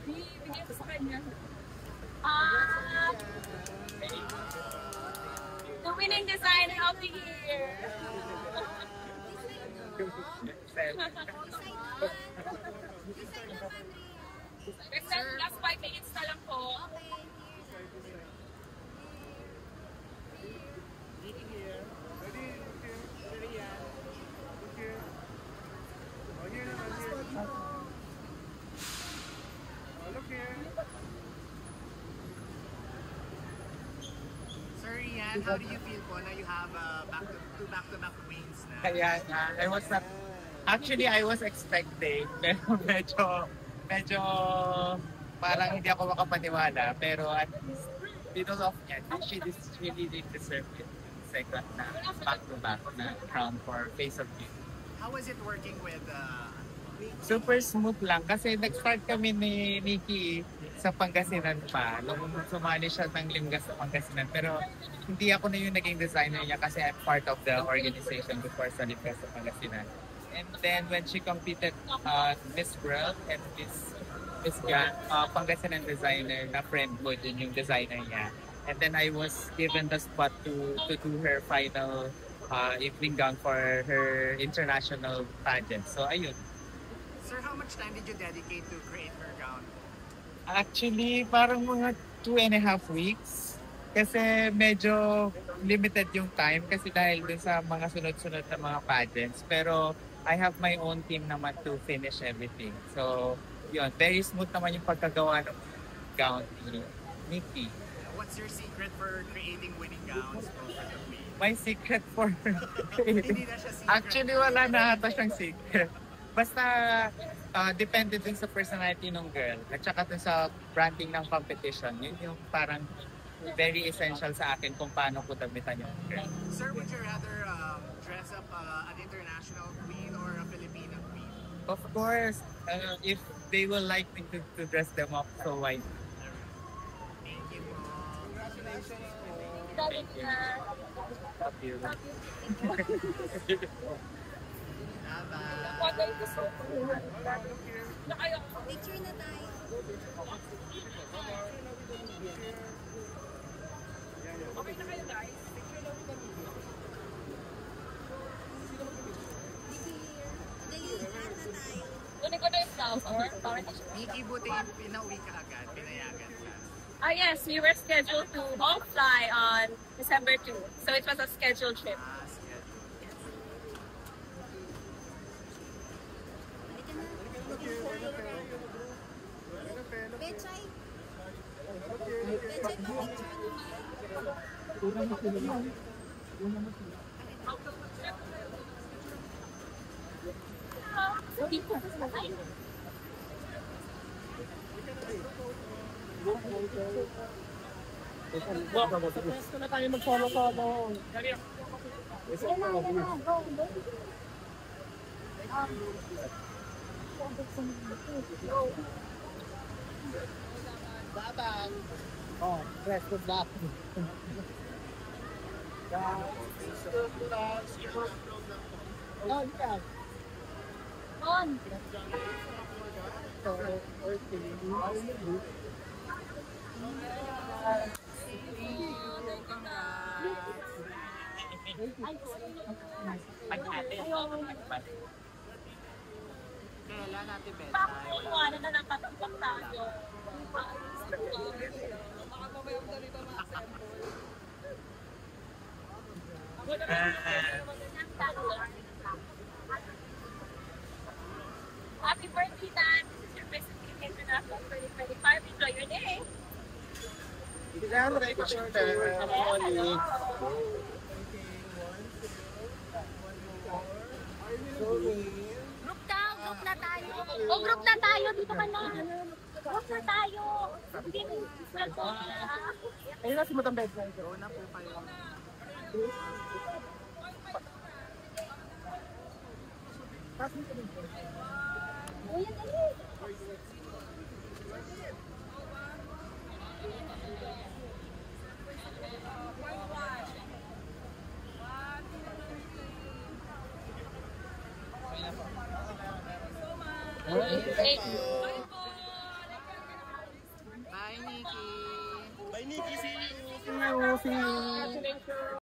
Bigay ko sa kanya. Ah, the winning designer of the year. Last 5 minutes na lang po. Sir Ian, how do you feel po na you have back-to-back wins na? Kaya I was not, actually I was expecting, pero medyo parang hindi ako makapaniwala, pero at least because of that, she really deserve it. Second na back-to-back na crown for Face of Beauty. How was it working with Super smooth lang kasi nag-start kami ni Nikki sa Pangasinan pa nung sumali siya ng Limgas sa Pangasinan, pero hindi ako na yung naging designer niya kasi I'm part of the organization before sa Limgas sa Pangasinan. And then when she competed Miss World and Miss Pangasinan designer na friend ko din yung designer niya. And then I was given the spot to do her final evening gown for her international pageant. So ayun. Sir, how much time did you dedicate to create her gown? Actually, parang mga 2.5 weeks. Kasi medyo limited yung time kasi dahil dun sa mga sunod-sunod na mga pageants. Pero I have my own team naman to finish everything. So, yun. Very smooth naman yung pagkagawa ng gown ni Nikki. What's your secret for creating winning gowns for the queen? My secret for Hindi na siya secret. Actually, wala na ata siyang secret. Basta depende din sa personality ng girl at saka dun sa branding ng competition. Yun yung parang very essential sa akin kung paano ko damitan yung girl. Sir, would you rather dress up an international queen or a Filipino queen? Of course, if they will like me to dress them up, so why? Thank you po. Congratulations po. Thank you. Love you. Bye-bye. Picture na tayo. Okay na kayo guys. Picture na kami. Kunin ko na yung stuff. Nikki, buti pinauwi ka agad, pinayagan ka. Yes, we were scheduled to home fly on December 2. So it was a scheduled trip. Pechay. Pechay pa picture naman. Sa pwesto na tayo mag-solo-solo. Babang. Oh, rest of that. On. Kailan natin bed? Bakit iwanan na napatagpak tayo? Happy birthday, Dan! This is your Pacific International 2025. Enjoy your day! Kailangan na ito Group na tayo. O, group na tayo. Dito ka na. Group na tayo. Hindi mo. Ayun na si Madam Bed. Oo na po kayo. Uy, dali. Thank you. Nikki. Bye, Nikki. See you. See you. See you.